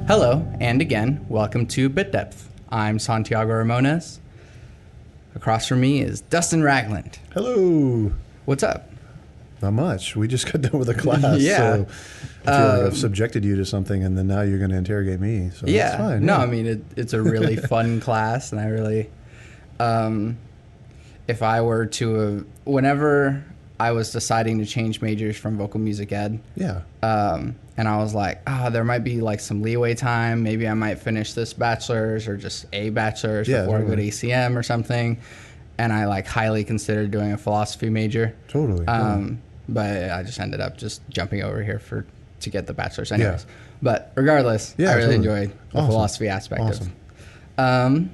Hello, and again, welcome to Bit Depth. I'm Santiago Ramones. Across from me is Dustin Ragland. Hello. What's up? Not much. We just got done with a class. Yeah. So I feel like I've subjected you to something, and then now you're going to interrogate me. So Yeah. that's fine. No, yeah. I mean, it's a really fun class, and I really, if I were to, whenever I was deciding to change majors from vocal music ed, Yeah. and I was like, there might be like some leeway time. Maybe I might finish this bachelor's or just a bachelor's before I go to ACM or something. And I like highly considered doing a philosophy major. Totally. But I just ended up just jumping over here to get the bachelor's anyways. Yeah. But regardless, I really enjoyed the philosophy aspect of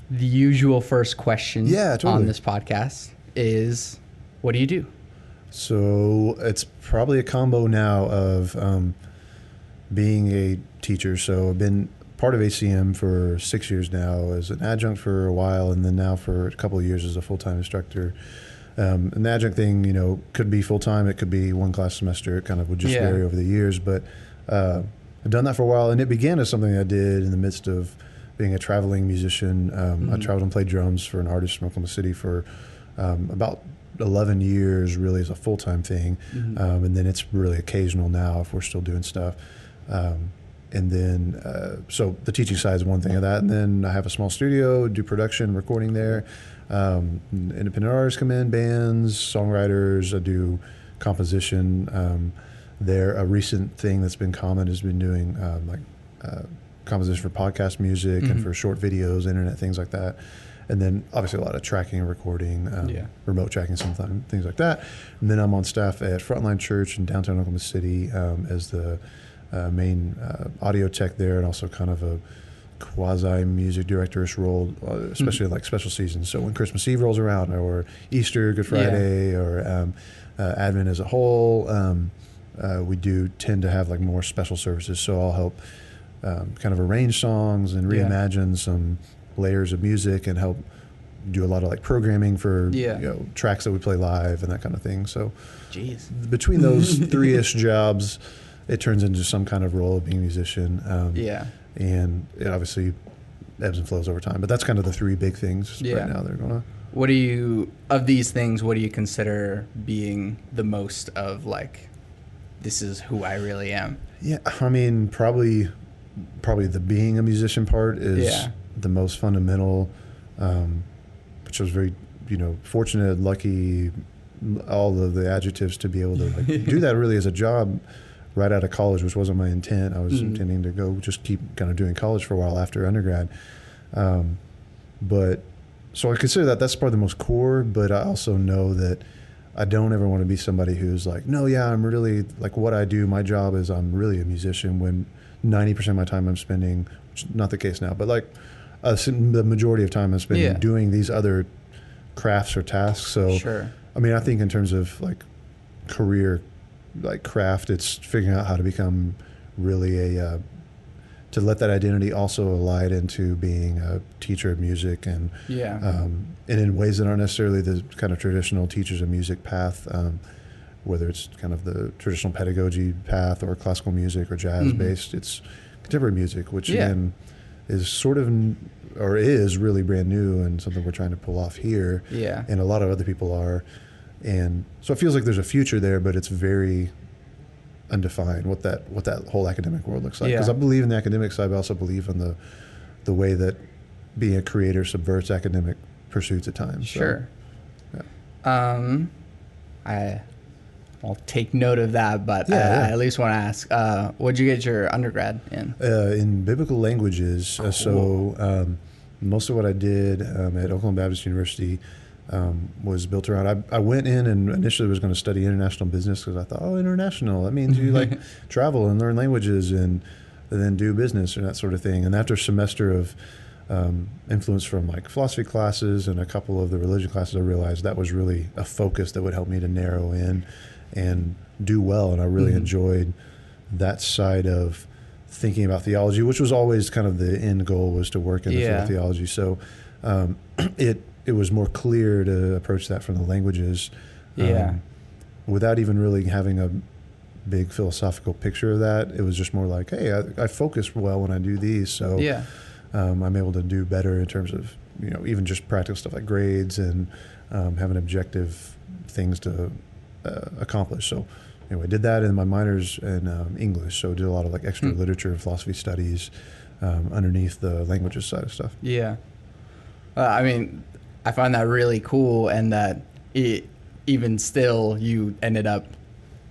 the usual first question on this podcast is, what do you do? So it's probably a combo now of being a teacher. So I've been part of ACM for 6 years now, as an adjunct for a while, and then now for a couple of years as a full-time instructor. And the adjunct thing, could be full-time, it could be one class semester. It kind of would just vary over the years. But I've done that for a while, and it began as something I did in the midst of being a traveling musician. I traveled and played drums for an artist from Oklahoma City for about 11 years, really, as a full-time thing. And then it's really occasional now if we're still doing stuff. And then, so the teaching side is one thing of that. And then I have a small studio, do production, recording there. Independent artists come in, bands, songwriters. I do composition there. A recent thing that's been common has been doing composition for podcast music and for short videos, internet, things like that. And then obviously a lot of tracking and recording, remote tracking sometimes, things like that. And then I'm on staff at Frontline Church in downtown Oklahoma City as the main audio tech there, and also kind of a quasi-music directorish role, especially like special seasons. So when Christmas Eve rolls around, or Easter, Good Friday, or Advent as a whole, we do tend to have like more special services. So I'll help kind of arrange songs and reimagine some layers of music and help do a lot of like programming for tracks that we play live and that kind of thing. So between those three-ish jobs, it turns into some kind of role of being a musician. And it obviously ebbs and flows over time. But that's kind of the three big things right now that are going on. What do you, of these things, what do you consider being the most of, like, this is who I really am? Yeah, I mean, probably the being a musician part is the most fundamental, which I was very, fortunate, lucky, all of the adjectives to be able to like, do that really as a job right out of college, which wasn't my intent. I was intending to go just keep kind of doing college for a while after undergrad. But so I consider that's probably the most core, but I also know that I don't ever want to be somebody who's like, no, I'm really like what I do. My job is I'm really a musician when 90% of my time I'm spending, which is not the case now, but like the majority of time I'm spending doing these other crafts or tasks. So, I mean, I think in terms of like career, like craft, it's figuring out how to become really to let that identity also allied into being a teacher of music and in ways that aren't necessarily the kind of traditional teachers of music path, whether it's kind of the traditional pedagogy path or classical music or jazz based. It's contemporary music, which again is sort of or is really brand new and something we're trying to pull off here. And a lot of other people are. And so it feels like there's a future there, but it's very undefined what that whole academic world looks like. Because I believe in the academic side, but I also believe in the way that being a creator subverts academic pursuits at times. Sure. So, I'll take note of that, but I at least want to ask, what'd you get your undergrad in? In biblical languages. Cool. So most of what I did at Oklahoma Baptist University was built around, I went in and initially was going to study international business because I thought, international, that means you like travel and learn languages and then do business or that sort of thing. And after a semester of influence from like philosophy classes and a couple of the religion classes, I realized that was really a focus that would help me to narrow in and do well. And I really enjoyed that side of thinking about theology, which was always kind of the end goal, was to work in the field of theology. So it was more clear to approach that from the languages without even really having a big philosophical picture of that. It was just more like, hey, I focus well when I do these, so I'm able to do better in terms of, you know, even just practical stuff like grades and having objective things to accomplish. So anyway, I did that in my minors in English, so did a lot of like extra literature and philosophy studies underneath the languages side of stuff. Yeah. I mean, I find that really cool, and that even still you ended up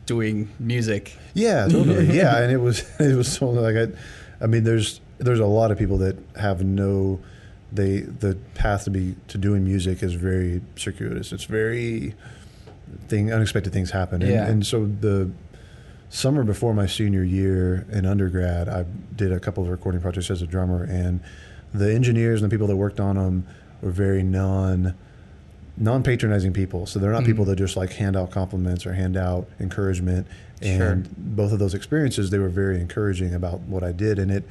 doing music. Yeah, totally. Yeah, and it was totally like I mean, there's a lot of people that have the path to doing music is very circuitous. It's very unexpected things happen. And so the summer before my senior year in undergrad, I did a couple of recording projects as a drummer, and the engineers and the people that worked on them were very non-patronizing people. So they're not people that just like hand out compliments or hand out encouragement. And both of those experiences, they were very encouraging about what I did. And it,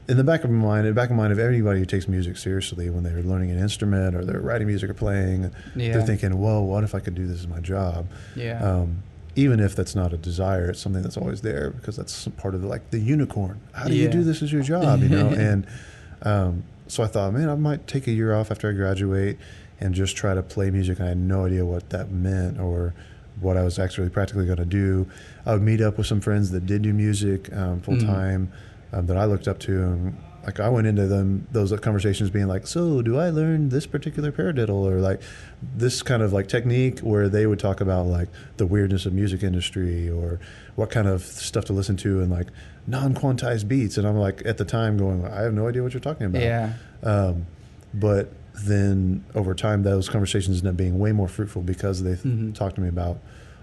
in the back of my mind of anybody who takes music seriously, when they're learning an instrument or they're writing music or playing, they're thinking, whoa, what if I could do this as my job? Even if that's not a desire, it's something that's always there, because that's part of the unicorn. How do you do this as your job, you know? And so I thought, man, I might take a year off after I graduate and just try to play music. I had no idea what that meant or what I was actually practically going to do. I would meet up with some friends that did do music full time that I looked up to, and like I went into those conversations being like, so do I learn this particular paradiddle or like this kind of like technique, where they would talk about like the weirdness of music industry or what kind of stuff to listen to and like non-quantized beats. And I'm like at the time going, I have no idea what you're talking about. But then over time, those conversations ended up being way more fruitful because they talked to me about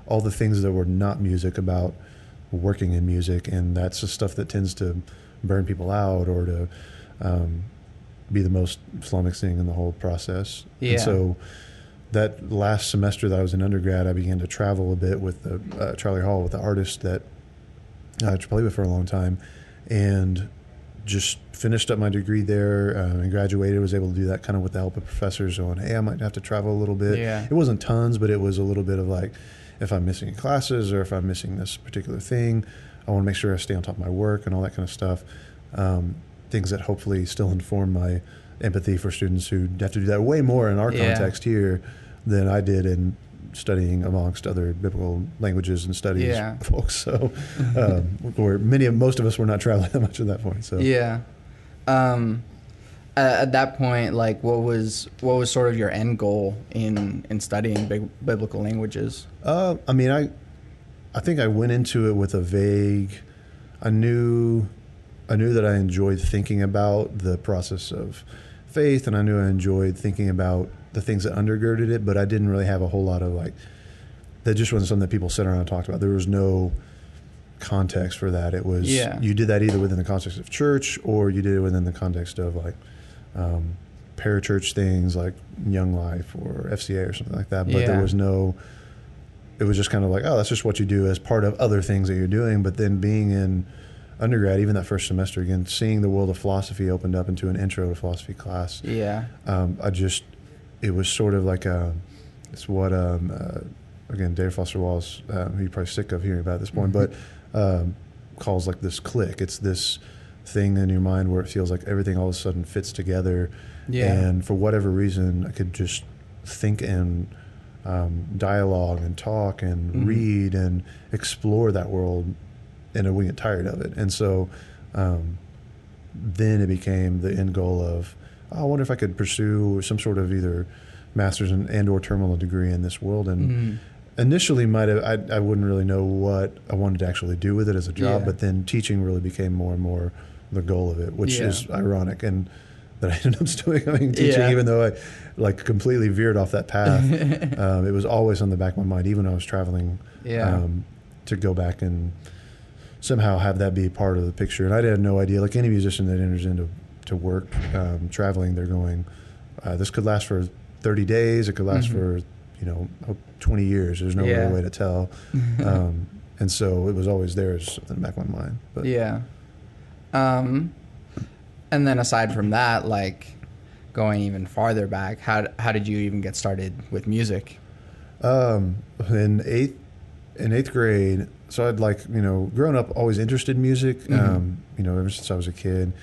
all the things that were not music, about working in music. And that's the stuff that tends to burn people out or to be the most flummoxing in the whole process. And so that last semester that I was in undergrad, I began to travel a bit with Charlie Hall, with the artist that I played with for a long time, and just finished up my degree there and graduated. Was able to do that kind of with the help of professors going, hey, I might have to travel a little bit. It wasn't tons, but it was a little bit of like, if I'm missing classes or if I'm missing this particular thing, I want to make sure I stay on top of my work and all that kind of stuff. Things that hopefully still inform my empathy for students who have to do that way more in our context here than I did in studying amongst other biblical languages and studies folks. So where most of us were not traveling that much at that point. So at that point, like what was sort of your end goal in studying biblical languages? I mean, I think I went into it with a vague, I knew that I enjoyed thinking about the process of faith, and I knew I enjoyed thinking about the things that undergirded it, but I didn't really have a whole lot of like, that just wasn't something that people sat around and talked about. There was no context for that. It was, you did that either within the context of church or you did it within the context of like parachurch things like Young Life or FCA or something like that. But there was no, it was just kind of like, oh, that's just what you do as part of other things that you're doing. But then being in undergrad, even that first semester, again, seeing the world of philosophy opened up into an intro to philosophy class. It was sort of like it's what again, David Foster Wallace, who you're probably sick of hearing about at this point, but calls like this click. It's this thing in your mind where it feels like everything all of a sudden fits together, and for whatever reason, I could just think and dialogue and talk and read and explore that world, and I wouldn't get tired of it. And so then it became the end goal of, I wonder if I could pursue some sort of either master's and or terminal degree in this world. And initially I wouldn't really know what I wanted to actually do with it as a job, but then teaching really became more and more the goal of it, which is ironic, and that I ended up doing teaching, even though I like completely veered off that path. It was always on the back of my mind, even when I was traveling, to go back and somehow have that be part of the picture. And I had no idea, like any musician that enters into work traveling, they're going, this could last for 30 days, it could last for 20 years. There's no real way to tell. And so it was always there as something in the back of my mind. But and then aside from that, like going even farther back, how did you even get started with music? In in 8th grade, so I'd grown up always interested in music, ever since I was a kid.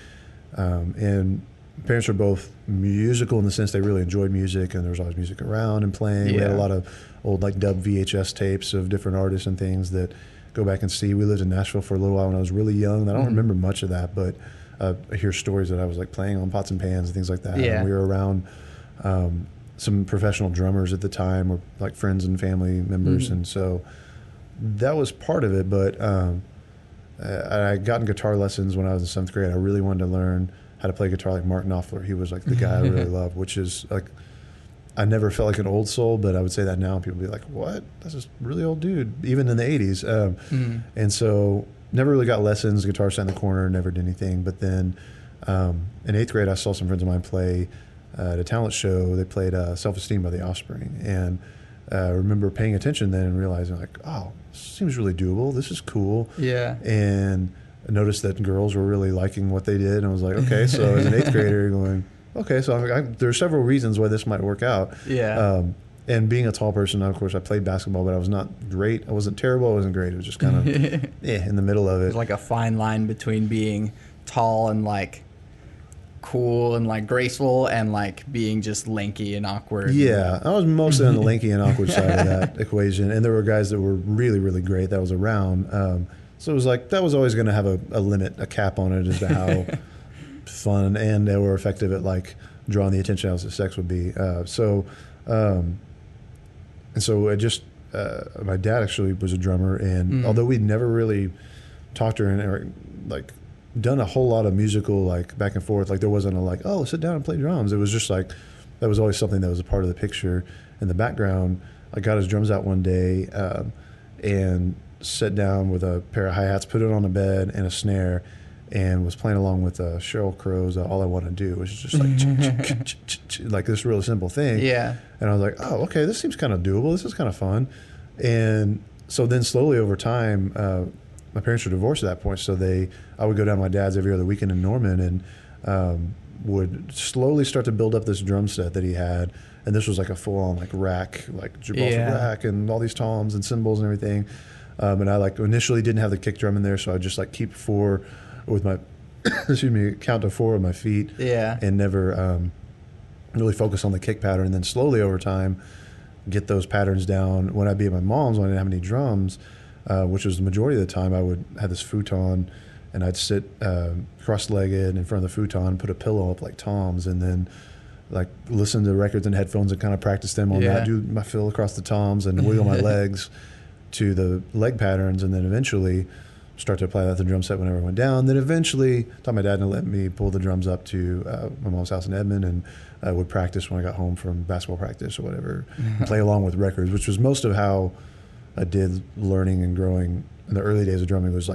And parents were both musical in the sense they really enjoyed music, and there was always music around and playing. Yeah. We had a lot of old dub VHS tapes of different artists and things that go back and see. We lived in Nashville for a little while when I was really young. I don't remember much of that, but I hear stories that I was playing on pots and pans and things like that. Yeah. And we were around some professional drummers at the time, or friends and family members, and so that was part of it. But I got in guitar lessons when I was in 7th grade. I really wanted to learn how to play guitar like Mark Knopfler. He was the guy I really loved, which is I never felt like an old soul, but I would say that now and people would be like, what? That's this really old dude, even in the 80s. And so never really got lessons, guitar sat in the corner, never did anything. But then in 8th grade, I saw some friends of mine play at a talent show. They played Self-Esteem by The Offspring. And I remember paying attention then and realizing oh, this seems really doable. This is cool. Yeah. And I noticed that girls were really liking what they did. And I was like, okay, so as an 8th grader going, okay, so there are several reasons why this might work out. Yeah. And being a tall person, of course, I played basketball, but I was not great. I wasn't terrible. I wasn't great. It was just kind of in the middle of it. There's a fine line between being tall and cool and graceful and being just lanky and awkward. Yeah, I was mostly on the lanky and awkward side of that equation. And there were guys that were really, really great that was around. So it was that was always going to have a limit, a cap on it as to how fun and they were effective at drawing the attention as the sex would be. And so I just, my dad actually was a drummer, and although we'd never really talked or done a whole lot of musical back and forth, there wasn't oh, sit down and play drums. It was just that was always something that was a part of the picture in the background. I got his drums out one day and sat down with a pair of hi-hats, put it on a bed and a snare, and was playing along with Sheryl Crow's All I Want to Do, which is just this really simple thing. Yeah. And I was like, oh, okay, this seems kind of doable. This is kind of fun. And so then slowly over time, my parents were divorced at that point, so I would go down to my dad's every other weekend in Norman and would slowly start to build up this drum set that he had. And this was a full-on rack, Gibraltar rack and all these toms and cymbals and everything. And I initially didn't have the kick drum in there, so I just keep 4 with my, count to 4 with my feet. Yeah. And never really focus on the kick pattern. And then slowly over time, get those patterns down. When I'd be at my mom's, when I didn't have any drums, which was the majority of the time, I would have this futon, and I'd sit cross-legged in front of the futon, put a pillow up like toms, and then listen to records and headphones and kind of practice them on that, do my fill across the toms and wiggle my legs to the leg patterns, and then eventually start to apply that to the drum set whenever I went down. Then eventually taught my dad to let me pull the drums up to my mom's house in Edmond, and I would practice when I got home from basketball practice or whatever, and play along with records, which was most of how I did learning and growing in the early days of drumming. Was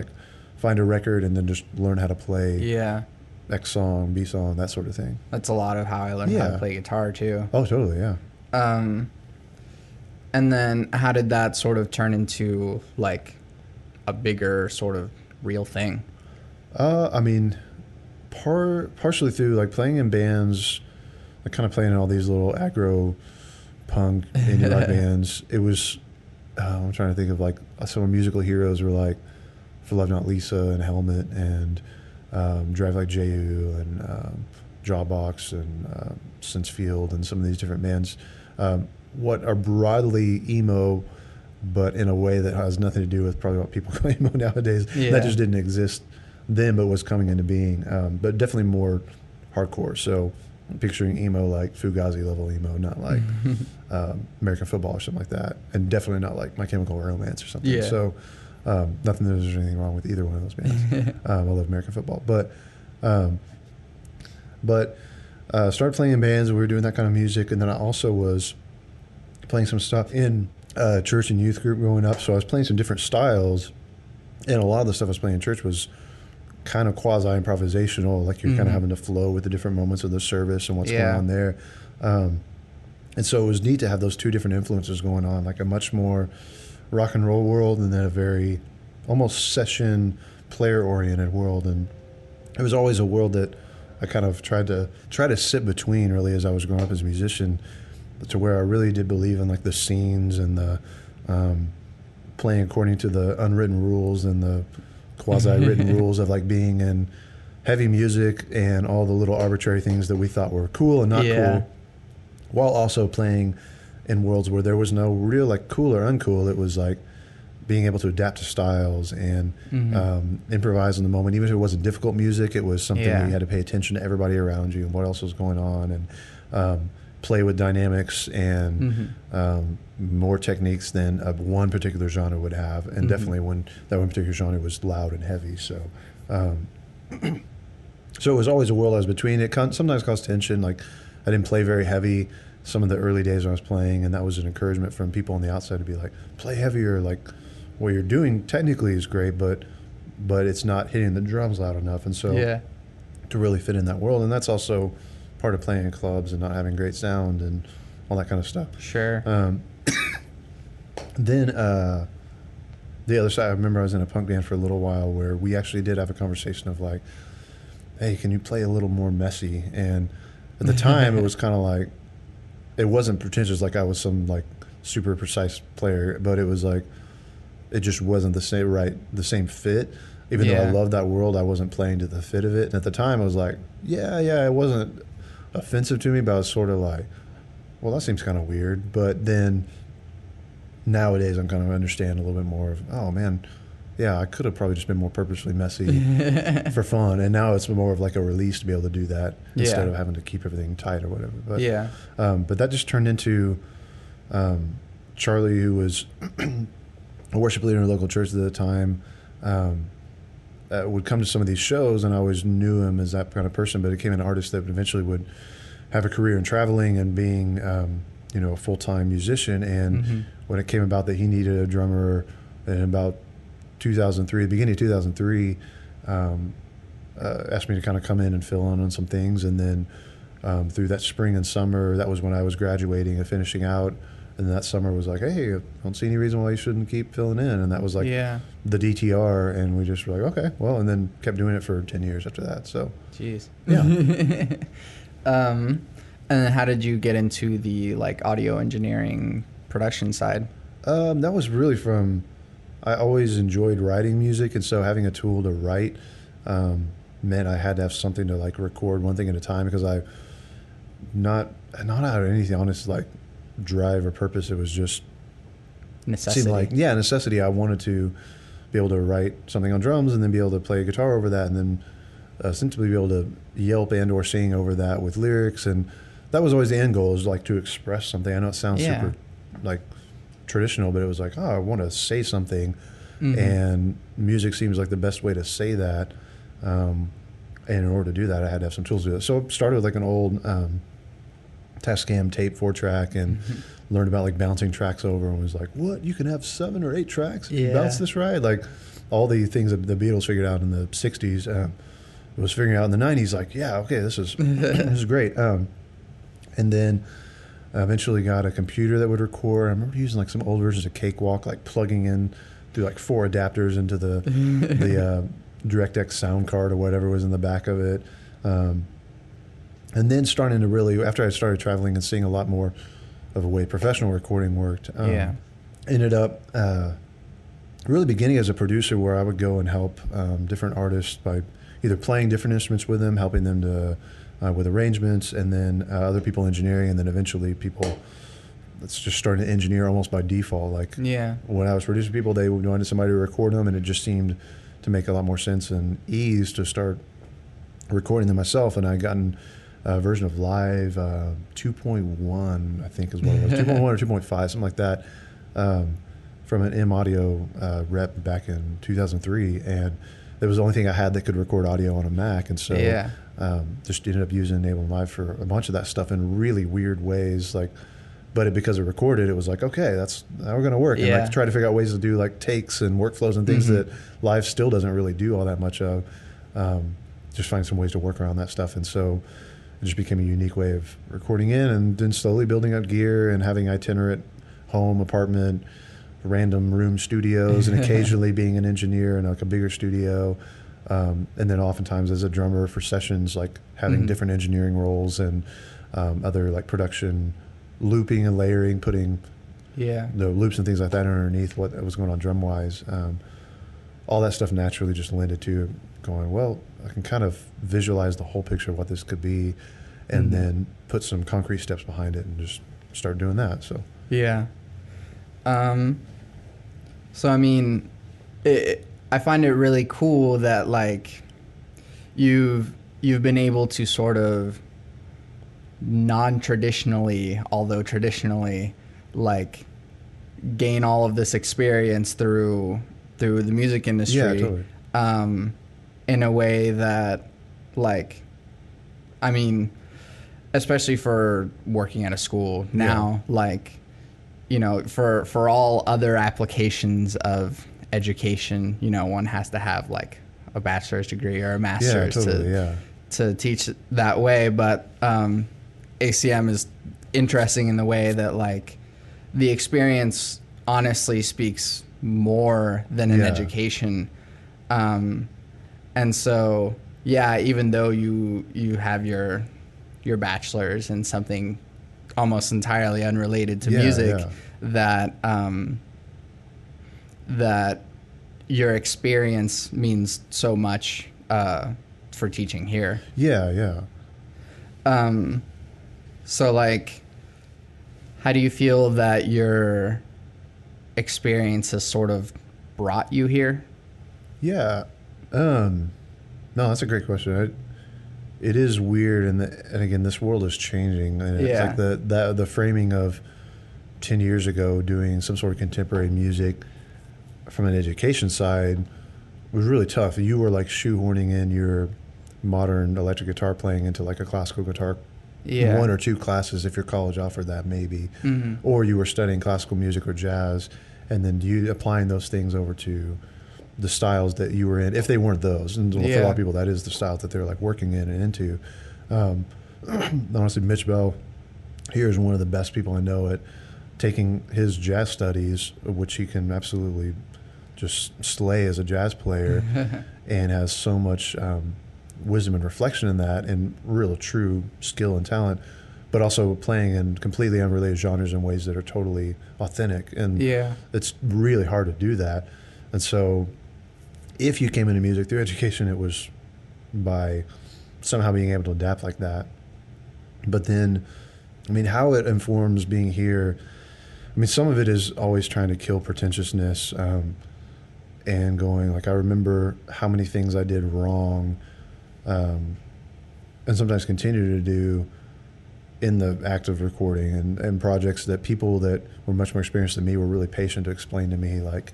find a record and then just learn how to play X song, B song, that sort of thing. That's a lot of how I learned how to play guitar too. Oh, totally, yeah. And then how did that sort of turn into a bigger sort of real thing? I mean, partially through playing in bands, kind of playing in all these little aggro punk indie rock bands. It was, I'm trying to think of some musical heroes were For Love Not Lisa and Helmet and Drive Like Jehu and Jawbox and Sensefield and some of these different bands. What are broadly emo, but in a way that has nothing to do with probably what people call emo nowadays. Yeah. That just didn't exist then, but was coming into being. But definitely more hardcore. So I'm picturing emo Fugazi level emo, not American Football or something like that, and definitely not My Chemical Romance or something. Yeah. So nothing that there's anything wrong with either one of those bands. I love American Football, but started playing in bands. We were doing that kind of music, and then I also was playing some stuff in church and youth group growing up. So I was playing some different styles, and a lot of the stuff I was playing in church was kind of quasi-improvisational, you're kind of having to flow with the different moments of the service and what's going on there. And so it was neat to have those two different influences going on, a much more rock and roll world and then a very almost session player-oriented world. And it was always a world that I kind of tried to sit between, really, as I was growing up as a musician, to where I really did believe in the scenes and the playing according to the unwritten rules and the quasi-written rules of like being in heavy music and all the little arbitrary things that we thought were cool and not cool, while also playing in worlds where there was no real like cool or uncool. It was like being able to adapt to styles and improvise in the moment. Even if it wasn't difficult music, it was something where you had to pay attention to everybody around you and what else was going on, and play with dynamics and more techniques than one particular genre would have. And definitely when that one particular genre was loud and heavy. So so it was always a world I was between. It sometimes caused tension. Like I didn't play very heavy some of the early days when I was playing, and that was an encouragement from people on the outside to be like, play heavier. Like what you're doing technically is great, but it's not hitting the drums loud enough. And so to really fit in that world, and that's also part of playing in clubs and not having great sound and all that kind of stuff. Sure. Then the other side, I remember I was in a punk band for a little while where we actually did have a conversation of like, hey, can you play a little more messy? And at the time it was kind of like, it wasn't pretentious like I was some like super precise player, but it was like, it just wasn't the same fit. Even though I loved that world, I wasn't playing to the fit of it. And at the time I was like, it wasn't offensive to me, but I was sort of like, well, that seems kind of weird. But then nowadays I'm kind of understand a little bit more of, oh man, I could have probably just been more purposefully messy for fun. And now it's more of like a release to be able to do that instead of having to keep everything tight or whatever. But but that just turned into Charlie, who was a worship leader in a local church at the time, would come to some of these shows, and I always knew him as that kind of person, but it became an artist that eventually would have a career in traveling and being a full-time musician. And when it came about that he needed a drummer in about 2003, the beginning of 2003, asked me to kind of come in and fill in on some things. And then through that spring and summer, that was when I was graduating and finishing out. And that summer was like, hey, I don't see any reason why you shouldn't keep filling in. And that was like the DTR. And we just were like, okay, well, and then kept doing it for 10 years after that. So, jeez. Yeah. And then how did you get into the like audio engineering production side? That was really from, I always enjoyed writing music. And so having a tool to write meant I had to have something to like record one thing at a time, because I, not out of anything, honestly, like, drive or purpose. It was just necessity. Seemed like necessity. I wanted to be able to write something on drums and then be able to play a guitar over that, and then simply be able to yelp and or sing over that with lyrics. And that was always the end goal, is like to express something. I know it sounds super like traditional, but it was like, oh, I want to say something, and music seems like the best way to say that. And in order to do that, I had to have some tools to do it. So I started with like an old Tascam tape 4-track and learned about like bouncing tracks over, and was like, what, you can have 7 or 8 tracks, bounce this right? Like all the things that the Beatles figured out in the 60s, was figuring out in the 90s, like, okay, this is this is great. And then eventually got a computer that would record. I remember using like some old versions of Cakewalk, like plugging in through like 4 adapters into the DirectX sound card or whatever was in the back of it. And then starting to really, after I started traveling and seeing a lot more of a way professional recording worked, ended up really beginning as a producer, where I would go and help different artists by either playing different instruments with them, helping them to with arrangements, and then other people engineering, and then eventually people that's just starting to engineer almost by default. Like when I was producing people, they wanted somebody to record them, and it just seemed to make a lot more sense and ease to start recording them myself. And I gotten a version of Live 2.1, I think is what it was, 2.1 or 2.5, something like that, from an M Audio rep back in 2003, and it was the only thing I had that could record audio on a Mac. And so just ended up using Ableton Live for a bunch of that stuff in really weird ways, like, but because it recorded, it was like, okay, that's how we're going to work. And like try to figure out ways to do like takes and workflows and things that Live still doesn't really do all that much of. Just find some ways to work around that stuff. And so it just became a unique way of recording in, and then slowly building up gear and having itinerant home, apartment, random room studios, and occasionally being an engineer in like a bigger studio. And then oftentimes as a drummer for sessions, like having different engineering roles and other like production, looping and layering, putting the loops and things like that underneath what was going on drum wise. All that stuff naturally just lended to going, well, I can kind of visualize the whole picture of what this could be, and then put some concrete steps behind it and just start doing that. So so I mean, I find it really cool that like you've been able to sort of non-traditionally, although traditionally, like gain all of this experience through the music industry. Yeah, totally. In a way that, like, I mean, especially for working at a school now, like, you know, for all other applications of education, you know, one has to have like a bachelor's degree or a master's to teach that way. But ACM is interesting in the way that like the experience honestly speaks more than an education. And so, even though you have your bachelor's in something almost entirely unrelated to music, that your experience means so much for teaching here. So like, how do you feel that your experience has sort of brought you here? No, that's a great question. It is weird, and again, this world is changing. And it's like the framing of 10 years ago doing some sort of contemporary music from an education side was really tough. You were like shoehorning in your modern electric guitar playing into like a classical guitar, one or two classes if your college offered that maybe, or you were studying classical music or jazz, and then you applying those things over to the styles that you were in, if they weren't those. And for a lot of people, that is the styles that they're like working in and into. Honestly, Mitch Bell here is one of the best people I know at taking his jazz studies, which he can absolutely just slay as a jazz player, and has so much wisdom and reflection in that, and real true skill and talent, but also playing in completely unrelated genres in ways that are totally authentic. And it's really hard to do that. And so if you came into music through education, it was by somehow being able to adapt like that. But then, I mean, how it informs being here, I mean, some of it is always trying to kill pretentiousness, and going, like, I remember how many things I did wrong, and sometimes continue to do in the act of recording, and projects that people that were much more experienced than me were really patient to explain to me, like,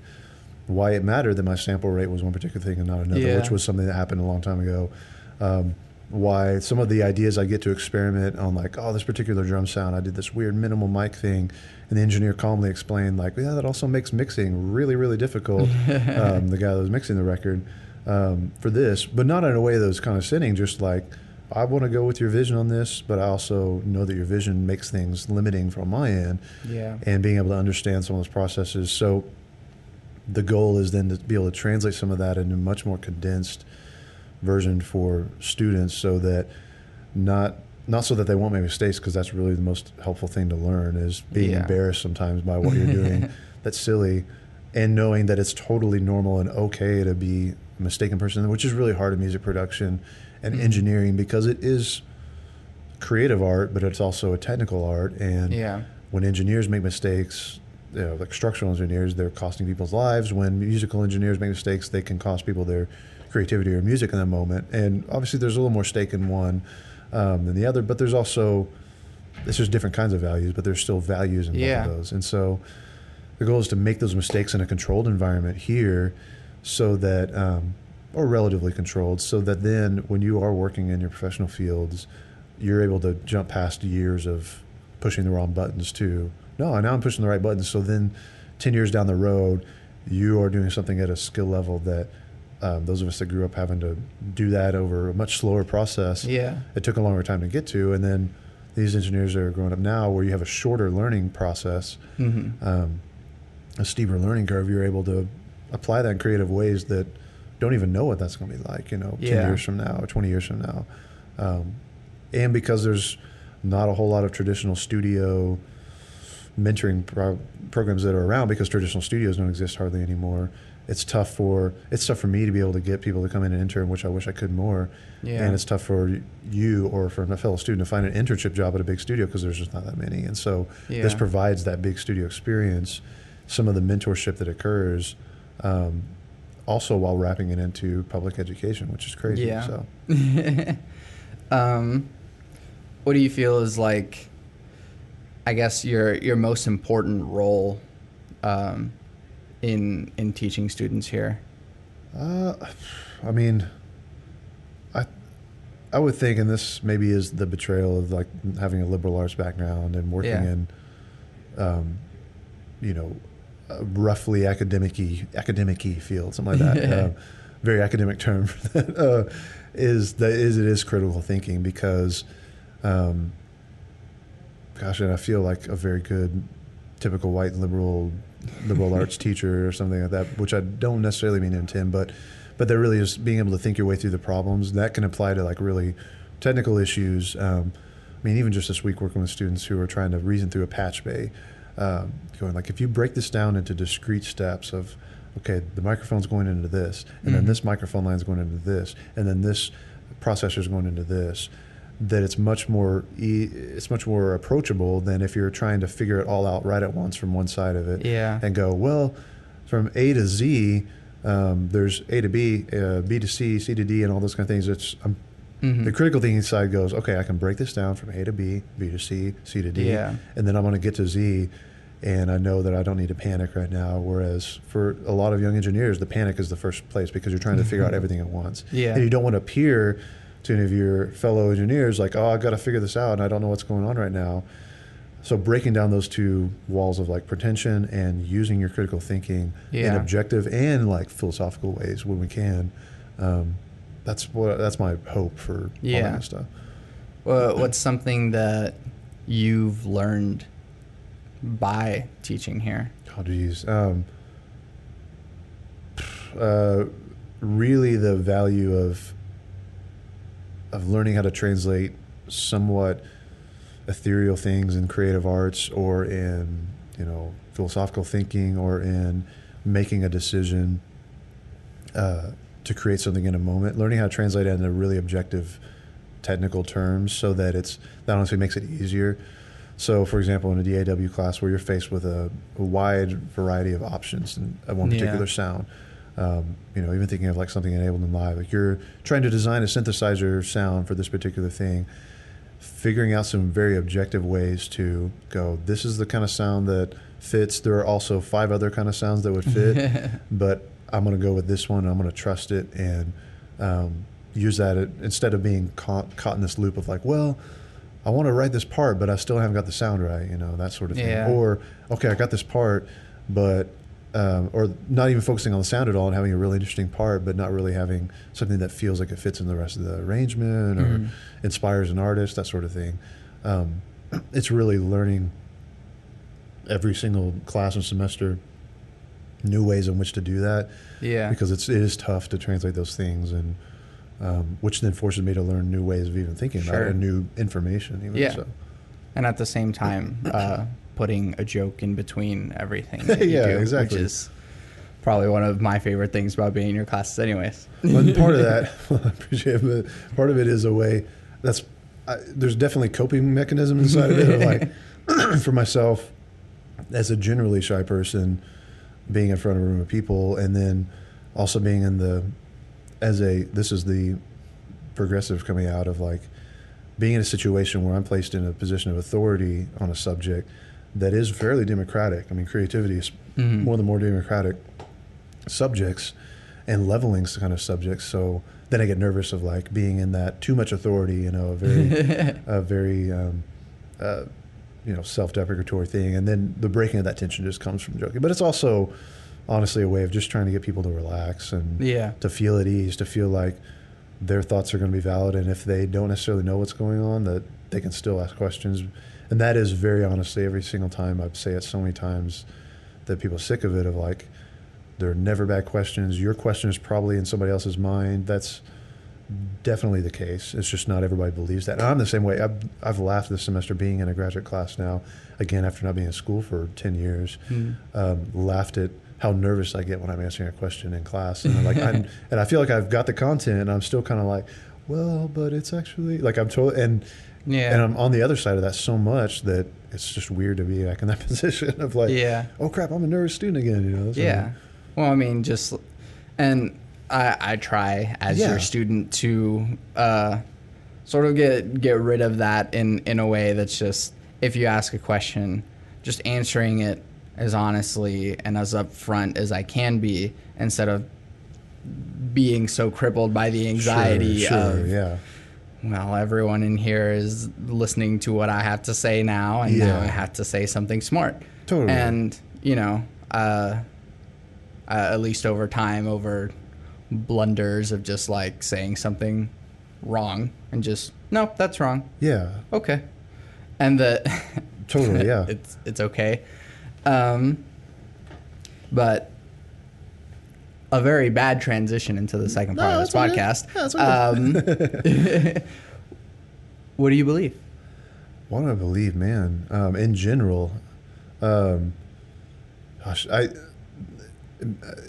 why it mattered that my sample rate was one particular thing and not another, which was something that happened a long time ago. Why some of the ideas I get to experiment on, like, oh, this particular drum sound, I did this weird minimal mic thing, and the engineer calmly explained, like, yeah, that also makes mixing really, really difficult. The guy that was mixing the record for this, but not in a way that was condescending, just like, I want to go with your vision on this, but I also know that your vision makes things limiting from my end, and being able to understand some of those processes. So the goal is then to be able to translate some of that into a much more condensed version for students, so that not so that they won't make mistakes, because that's really the most helpful thing to learn, is being embarrassed sometimes by what you're doing that's silly, and knowing that it's totally normal and okay to be a mistaken person, which is really hard in music production and engineering, because it is creative art, but it's also a technical art. And when engineers make mistakes, you know, like structural engineers, they're costing people's lives. When musical engineers make mistakes, they can cost people their creativity or music in that moment. And obviously there's a little more stake in one than the other, but there's also, it's just different kinds of values, but there's still values in both of those. And so the goal is to make those mistakes in a controlled environment here, so that, or relatively controlled, so that then when you are working in your professional fields, you're able to jump past years of pushing the wrong buttons to, no, now I'm pushing the right buttons. So then 10 years down the road, you are doing something at a skill level that those of us that grew up having to do that over a much slower process, it took a longer time to get to. And then these engineers are growing up now, where you have a shorter learning process, a steeper learning curve. You're able to apply that in creative ways that don't even know what that's going to be like, 10 years from now or 20 years from now. And because there's not a whole lot of traditional studio mentoring programs that are around, because traditional studios don't exist hardly anymore. It's tough for me to be able to get people to come in and intern, which I wish I could more. Yeah. And it's tough for you or for a fellow student to find an internship job at a big studio because there's just not that many. And so this provides that big studio experience, some of the mentorship that occurs, also while wrapping it into public education, which is crazy. Yeah. So, what do you feel is like, I guess, your most important role in teaching students here? I mean, I would think, and this maybe is the betrayal of like having a liberal arts background and working in, roughly academic-y field, something like that. Very academic term for that. It is critical thinking, because, and I feel like a very good typical white liberal arts teacher or something like that, which I don't necessarily mean to intend, but they're really just being able to think your way through the problems. That can apply to like really technical issues. I mean, even just this week working with students who are trying to reason through a patch bay, going like, if you break this down into discrete steps of, okay, the microphone's going into this, and then this microphone line's going into this, and then this processor's going into this, that it's much more approachable than if you're trying to figure it all out right at once from one side of it, and go, well, from A to Z, there's A to B, B to C, C to D, and all those kind of things. It's the critical thinking side goes, okay, I can break this down from A to B, B to C, C to D, and then I'm going to get to Z, and I know that I don't need to panic right now. Whereas for a lot of young engineers, the panic is the first place, because you're trying to figure out everything at once, and you don't want to appear to any of your fellow engineers like, oh, I've got to figure this out, and I don't know what's going on right now. So breaking down those two walls of like pretension and using your critical thinking in objective and like philosophical ways when we can, that's my hope for all that kind of stuff. Well, what's something that you've learned by teaching here? Oh, geez. Really the value of learning how to translate somewhat ethereal things in creative arts, or in philosophical thinking, or in making a decision to create something in a moment. Learning how to translate it into really objective technical terms, so that that honestly makes it easier. So, for example, in a DAW class where you're faced with a wide variety of options in one particular sound, even thinking of like something enabled in live, like you're trying to design a synthesizer sound for this particular thing, figuring out some very objective ways to go, this is the kind of sound that fits. There are also 5 other kind of sounds that would fit, but I'm going to go with this one, and I'm going to trust it, and use that instead of being caught in this loop of like, well, I want to write this part, but I still haven't got the sound right, that sort of thing. Or, okay, I got this part, but or not even focusing on the sound at all and having a really interesting part, but not really having something that feels like it fits in the rest of the arrangement or inspires an artist, that sort of thing. It's really learning every single class and semester new ways in which to do that. Yeah. Because it is tough to translate those things, and which then forces me to learn new ways of even thinking about it, and new information even. So. And at the same time, putting a joke in between everything that you do, exactly. Which is probably one of my favorite things about being in your classes anyways. Well, part of that, I appreciate it, but part of it is a way, there's definitely coping mechanism inside of it, of like, for myself, as a generally shy person, being in front of a room of people, and then also being this is the progressive coming out of like, being in a situation where I'm placed in a position of authority on a subject that is fairly democratic. I mean, creativity is one of the more democratic subjects, and leveling kind of subjects. So then I get nervous of like being in that too much authority, a very self-deprecatory thing. And then the breaking of that tension just comes from joking. But it's also honestly a way of just trying to get people to relax and to feel at ease, to feel like their thoughts are going to be valid, and if they don't necessarily know what's going on, that they can still ask questions. And that is very honestly, every single time, I say it so many times that people are sick of it, of like, they're never bad questions. Your question is probably in somebody else's mind. That's definitely the case. It's just not everybody believes that. And I'm the same way. I've laughed this semester being in a graduate class now, again, after not being in school for 10 years, laughed at how nervous I get when I'm answering a question in class. And and I feel like I've got the content and I'm still kind of like, well, but it's actually like I'm totally, and I'm on the other side of that so much that it's just weird to be back in that position of like, oh crap, I'm a nervous student again, you know? So, well, I mean, and I try as your student to sort of get rid of that in a way that's just, if you ask a question, just answering it as honestly and as upfront as I can be, instead of being so crippled by the anxiety well, everyone in here is listening to what I have to say now, and now I have to say something smart. Totally. And, you know, at least over time, over blunders of just like saying something wrong and just, no, that's wrong. Yeah. Okay. And totally, yeah. it's okay. But a very bad transition into the second part of this podcast. What do you believe? What do I believe, man? In general,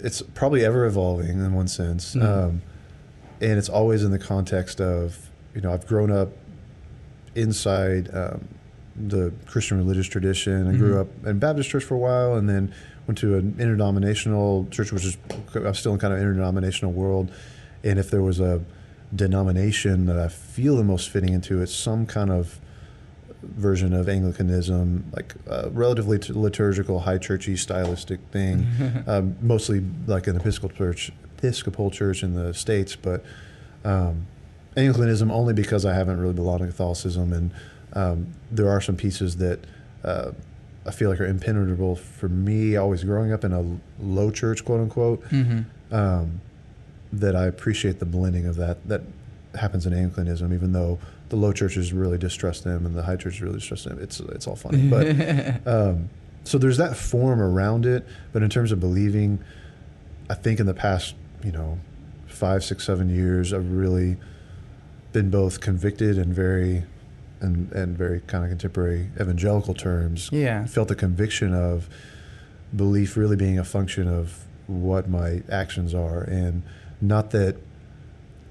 it's probably ever evolving in one sense. And it's always in the context of, you know, I've grown up inside the Christian religious tradition. I grew up in Baptist church for a while, and then went to an interdenominational church, which is, I'm still in kind of interdenominational world. And if there was a denomination that I feel the most fitting into, it's some kind of version of Anglicanism, like relatively liturgical, high churchy, stylistic thing, mostly like an Episcopal church in the States, but Anglicanism only because I haven't really belonged to Catholicism, and there are some pieces that I feel like are impenetrable for me, always growing up in a low church, quote unquote, that I appreciate the blending of that happens in Anglicanism, even though the low churches really distrust them and the high churches really distrust them. It's all funny. But so there's that form around it. But in terms of believing, I think in the past, 5, 6, 7 years, I've really been both convicted and very kind of contemporary evangelical terms. Felt the conviction of belief really being a function of what my actions are, and not that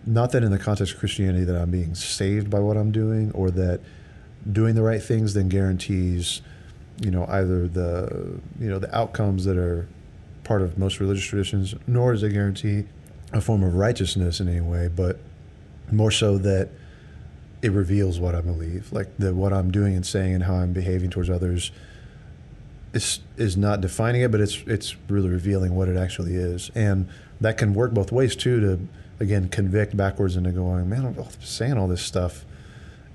in the context of Christianity that I'm being saved by what I'm doing, or that doing the right things then guarantees, either the outcomes that are part of most religious traditions, nor does it guarantee a form of righteousness in any way, but more so that it reveals what I believe, like that what I'm doing and saying and how I'm behaving towards others is not defining it, but it's really revealing what it actually is. And that can work both ways too, to again convict backwards into going, man, I'm saying all this stuff,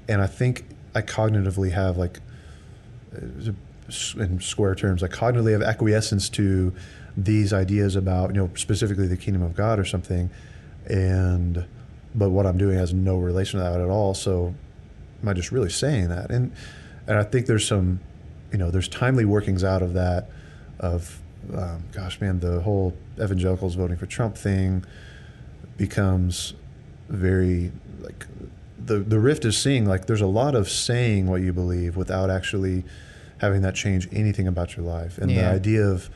and I think I cognitively have, like, in square terms, I cognitively have acquiescence to these ideas about, specifically the kingdom of God or something, but what I'm doing has no relation to that at all. So am I just really saying that? And I think there's some, there's timely workings out of that, of, the whole evangelicals voting for Trump thing becomes very, like, the rift is seeing, like, there's a lot of saying what you believe without actually having that change anything about your life. And the idea of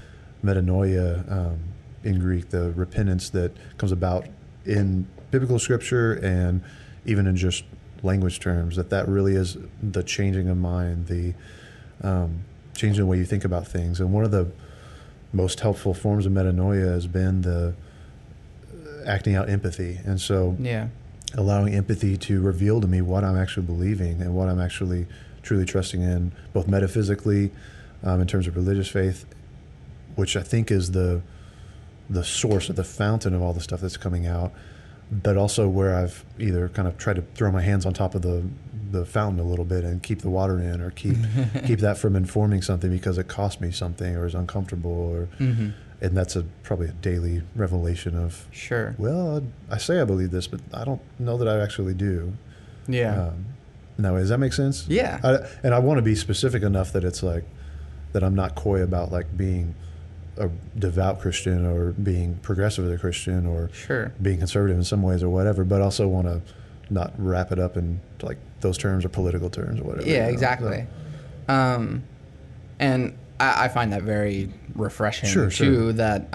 metanoia in Greek, the repentance that comes about in biblical scripture and even in just language terms, that really is the changing of mind, the changing the way you think about things. And one of the most helpful forms of metanoia has been the acting out empathy. And so allowing empathy to reveal to me what I'm actually believing and what I'm actually truly trusting in, both metaphysically, in terms of religious faith, which I think is the source of the fountain of all the stuff that's coming out, but also where I've either kind of tried to throw my hands on top of the fountain a little bit and keep the water in, or keep that from informing something because it cost me something or is uncomfortable, or and that's probably a daily revelation of, well, I say I believe this, but I don't know that I actually do. No, does that make sense? And I want to be specific enough that it's like that I'm not coy about, like, being a devout Christian or being progressive as a Christian or being conservative in some ways or whatever, but also want to not wrap it up in like those terms or political terms or whatever. Yeah, exactly. So. And I find that very refreshing too, that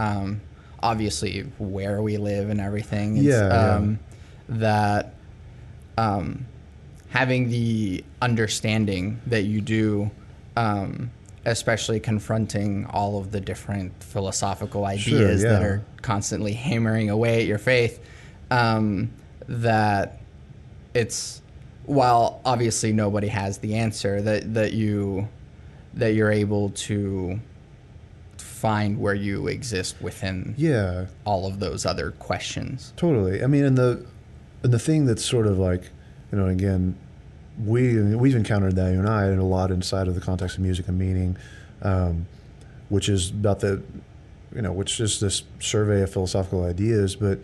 obviously where we live and everything. That having the understanding that you do, especially confronting all of the different philosophical ideas that are constantly hammering away at your faith, that it's, while obviously nobody has the answer, that you're able to find where you exist within all of those other questions. Totally. I mean, and the thing that's sort of like, again, we've encountered that, you and I, and a lot inside of the context of music and meaning, which is about which is this survey of philosophical ideas. But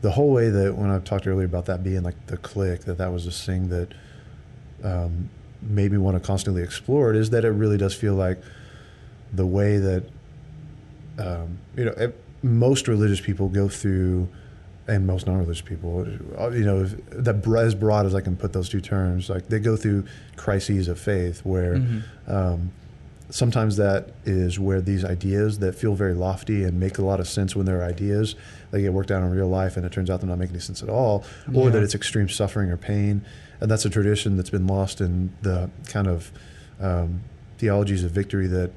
the whole way that, when I talked earlier about that being like the click, that was this thing that made me want to constantly explore it, is that it really does feel like the way that most religious people go through, and most non-religious people, that as broad as I can put those two terms, like they go through crises of faith where sometimes that is where these ideas that feel very lofty and make a lot of sense when they're ideas, they get worked out in real life and it turns out they're not making any sense at all, or that it's extreme suffering or pain. And that's a tradition that's been lost in the kind of theologies of victory that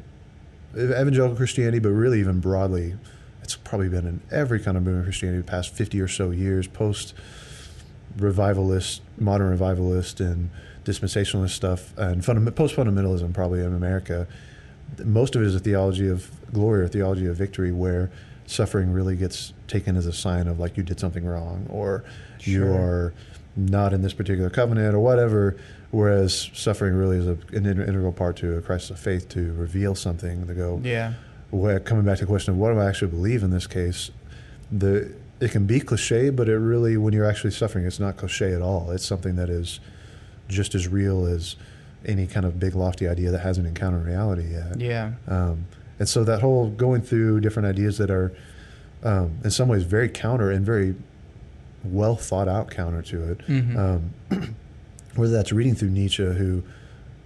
evangelical Christianity, but really even broadly, it's probably been in every kind of movement of Christianity the past 50 or so years, post-revivalist, modern revivalist, and dispensationalist stuff, and post-fundamentalism probably in America. Most of it is a theology of glory or theology of victory, where suffering really gets taken as a sign of like you did something wrong, or you are not in this particular covenant or whatever, whereas suffering really is an integral part to a crisis of faith, to reveal something, to go, coming back to the question of what do I actually believe in this case, it can be cliche, but it really, when you're actually suffering, it's not cliche at all. It's something that is just as real as any kind of big lofty idea that hasn't encountered reality yet. And so that whole going through different ideas that are in some ways very counter and very well thought out counter to it, whether that's reading through Nietzsche, who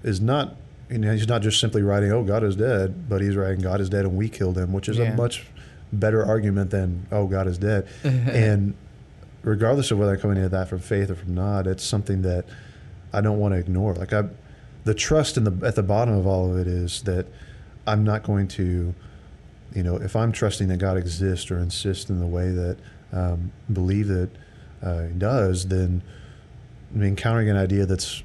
is not, he's not just simply writing, oh, God is dead, but he's writing God is dead and we killed him, which is a much better argument than, oh, God is dead. And regardless of whether I'm coming into that from faith or from not, it's something that I don't want to ignore. Like the trust at the bottom of all of it is that I'm not going to, if I'm trusting that God exists or insist in the way that believe that he does, then encountering an idea that's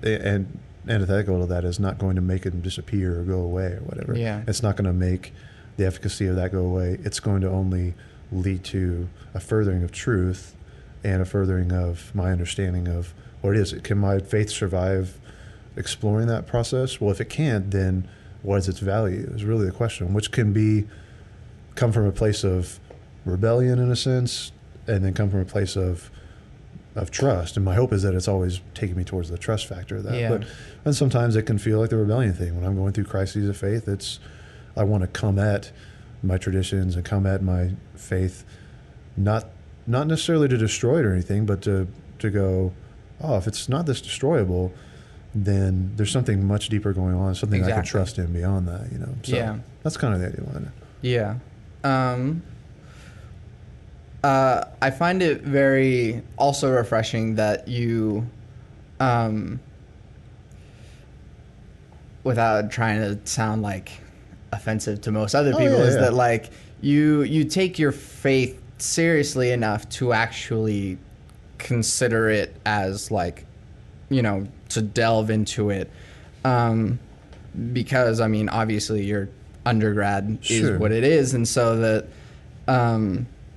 and antithetical to that is not going to make it disappear or go away or whatever. It's not going to make the efficacy of that go away. It's going to only lead to a furthering of truth and a furthering of my understanding of what it is. Can my faith survive exploring that process? Well, if it can't, then what is its value is really the question, which can come from a place of rebellion in a sense, and then come from a place of trust. And my hope is that it's always taking me towards the trust factor of that. And sometimes it can feel like the rebellion thing. When I'm going through crises of faith, I want to come at my traditions and come at my faith, not necessarily to destroy it or anything, but to go, oh, if it's not this destroyable, then there's something much deeper going on, something I can trust in beyond that, So that's kind of the idea behind it. I find it very also refreshing that you, without trying to sound like offensive to most other people, that like you take your faith seriously enough to actually consider it as like, to delve into it, because I mean, obviously your undergrad is what it is, and so that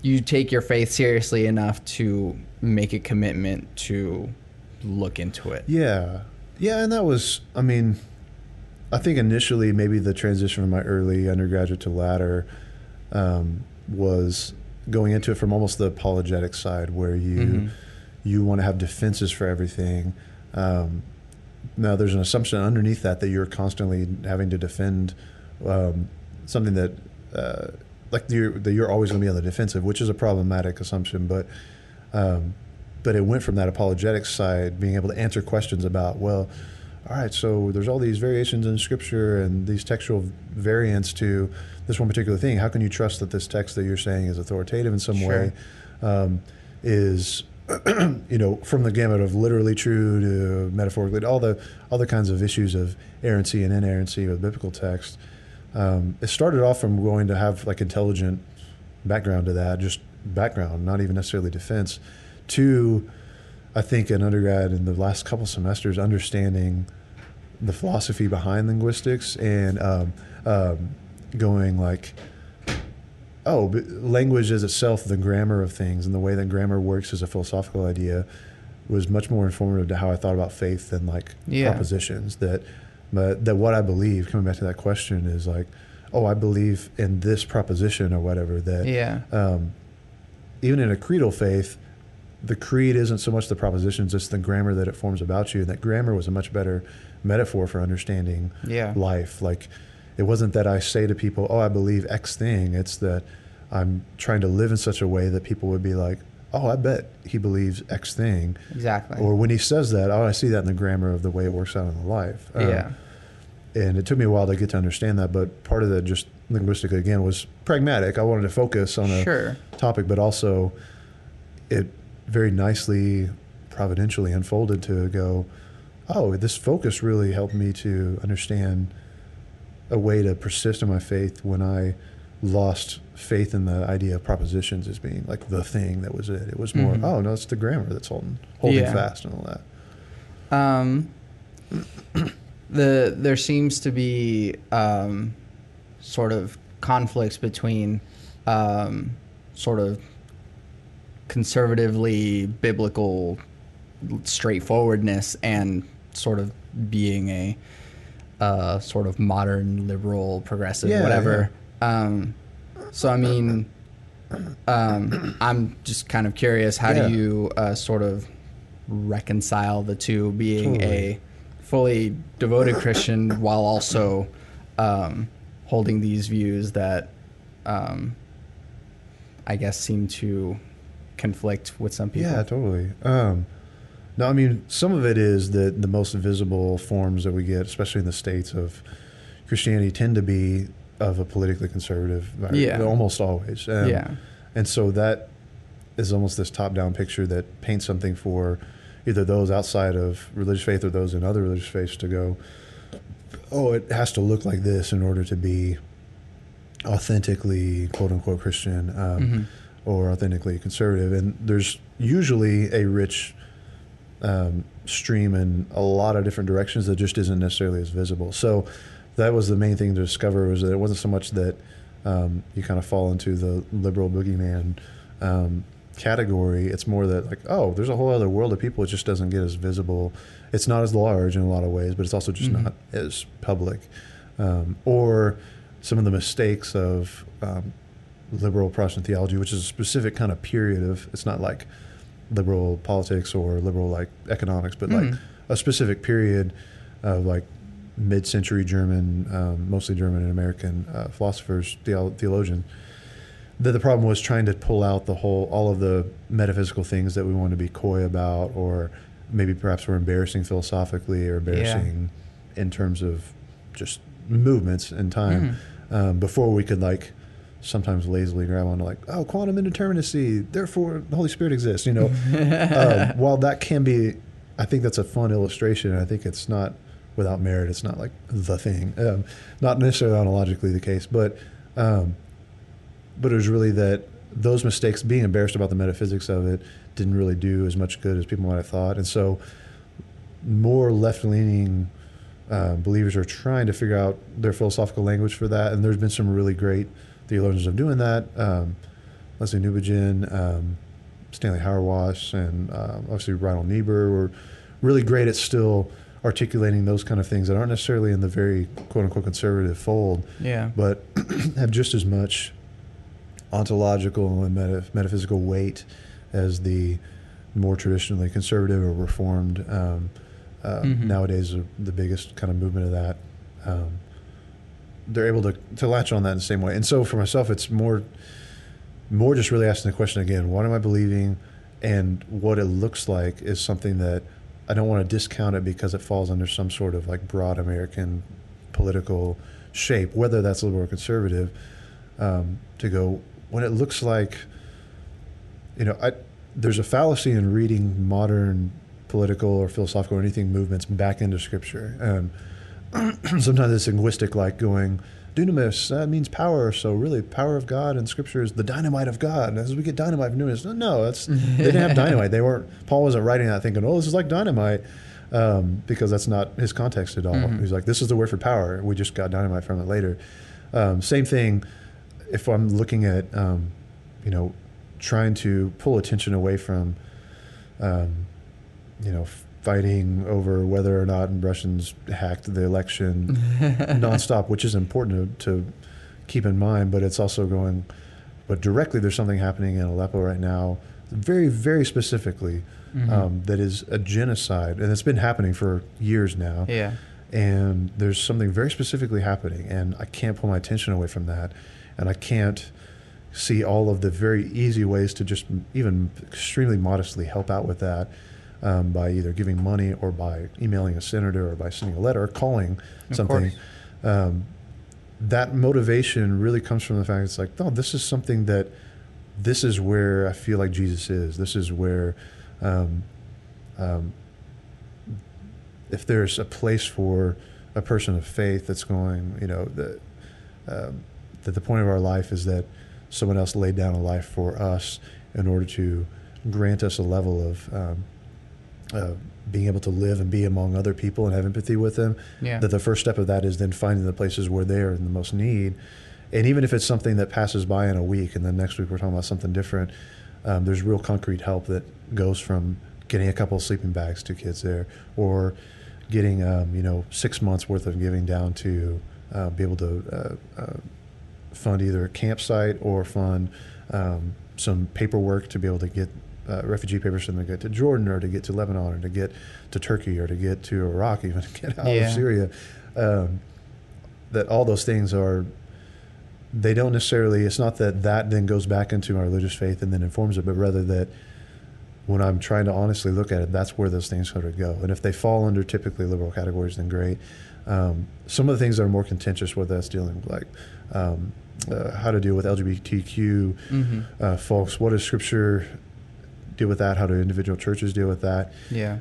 you take your faith seriously enough to make a commitment to look into it. And that was, I mean, I think initially maybe the transition from my early undergraduate to latter was going into it from almost the apologetic side, where you want to have defenses for everything. Now there's an assumption underneath that you're constantly having to defend something that like you're always going to be on the defensive, which is a problematic assumption. But it went from that apologetic side, being able to answer questions about, well, all right, so there's all these variations in Scripture and these textual variants to this one particular thing. How can you trust that this text that you're saying is authoritative in some way? Is from the gamut of literally true to metaphorically, all the other kinds of issues of errancy and inerrancy with biblical text. It started off from going to have like intelligent background to that, just background, not even necessarily defense, to, I think, an undergrad in the last couple semesters understanding the philosophy behind linguistics and going like, language is itself the grammar of things, and the way that grammar works as a philosophical idea was much more informative to how I thought about faith than like propositions. But what I believe, coming back to that question, is like, I believe in this proposition or whatever, that even in a creedal faith, the creed isn't so much the propositions, it's the grammar that it forms about you. And that grammar was a much better metaphor for understanding life. Like, it wasn't that I say to people, I believe X thing. It's that I'm trying to live in such a way that people would be like, I bet he believes X thing. Exactly. Or when he says that, I see that in the grammar of the way it works out in life. And it took me a while to get to understand that, but part of that, just linguistically, again, was pragmatic. I wanted to focus on a topic, but also it very nicely, providentially unfolded to go, this focus really helped me to understand a way to persist in my faith when I lost faith in the idea of propositions as being like the thing that was it. It was more, no, it's the grammar that's holding fast and all that. There seems to be sort of conflicts between sort of conservatively biblical straightforwardness and sort of being a sort of modern liberal progressive whatever. So I mean, I'm just kind of curious, how do you sort of reconcile the two, being a fully devoted Christian while also holding these views that I guess seem to conflict with some people? Yeah, totally. No, I mean, some of it is that the most visible forms that we get, especially in the States, of Christianity tend to be of a politically conservative, almost always. And so that is almost this top-down picture that paints something for either those outside of religious faith or those in other religious faiths to go, it has to look like this in order to be authentically, quote-unquote, Christian or authentically conservative. And there's usually a rich stream in a lot of different directions that just isn't necessarily as visible. So that was the main thing to discover, was that it wasn't so much that you kind of fall into the liberal boogeyman category. It's more that like, there's a whole other world of people. It just doesn't get as visible. It's not as large in a lot of ways, but it's also just not as public. Or some of the mistakes of liberal Protestant theology, which is a specific kind of period of, it's not like liberal politics or liberal like economics, but like a specific period of like mid-century German, mostly German and American philosophers, theologians. The problem was trying to pull out all of the metaphysical things that we want to be coy about, or maybe perhaps were embarrassing philosophically or embarrassing in terms of just movements in time, before we could like sometimes lazily grab onto like, quantum indeterminacy, therefore the Holy Spirit exists, while that can be, I think that's a fun illustration, and I think it's not without merit. It's not like the thing, not necessarily ontologically the case, but it was really that those mistakes, being embarrassed about the metaphysics of it, didn't really do as much good as people might have thought. And so more left-leaning believers are trying to figure out their philosophical language for that, and there's been some really great theologians of doing that. Leslie Newbigin, Stanley Hauerwas, and obviously Reinhold Niebuhr were really great at still articulating those kind of things that aren't necessarily in the very quote-unquote conservative fold, but have just as much ontological and metaphysical weight as the more traditionally conservative or reformed. Nowadays, the biggest kind of movement of that. they're able to latch on that in the same way. And so for myself, it's more just really asking the question again, what am I believing? And what it looks like is something that I don't want to discount it because it falls under some sort of like broad American political shape, whether that's liberal or conservative, to go, when it looks like, there's a fallacy in reading modern political or philosophical or anything movements back into Scripture. Sometimes it's linguistic, like going, dunamis, that means power. So really, power of God in Scripture is the dynamite of God. As we get dynamite from dunamis, no, they didn't have dynamite. Paul wasn't writing that thinking, oh, this is like dynamite, because that's not his context at all. Mm-hmm. He's like, this is the word for power. We just got dynamite from it later. Same thing if I'm looking at, trying to pull attention away from, fighting over whether or not Russians hacked the election nonstop, which is important to keep in mind, but it's also going, but directly there's something happening in Aleppo right now, very, very specifically, that is a genocide, and it's been happening for years now. Yeah. And there's something very specifically happening, and I can't pull my attention away from that, and I can't see all of the very easy ways to just even extremely modestly help out with that. By either giving money or by emailing a senator or by sending a letter or calling something. That motivation really comes from the fact it's like, no, this is something this is where I feel like Jesus is. This is where if there's a place for a person of faith that's going, that the point of our life is that someone else laid down a life for us in order to grant us a level of being able to live and be among other people and have empathy with them, that the first step of that is then finding the places where they are in the most need. And even if it's something that passes by in a week and then next week we're talking about something different, there's real concrete help that goes from getting a couple of sleeping bags to kids there, or getting 6 months worth of giving down to be able to fund either a campsite or fund some paperwork to be able to get refugee papers to get to Jordan or to get to Lebanon or to get to Turkey or to get to Iraq, even to get out of Syria. That all those things they don't necessarily, it's not that then goes back into my religious faith and then informs it, but rather that when I'm trying to honestly look at it, that's where those things sort of go. And if they fall under typically liberal categories, then great. Some of the things that are more contentious, whether that's dealing with like how to deal with LGBTQ folks, what does Scripture deal with that? How do individual churches deal with that? Yeah.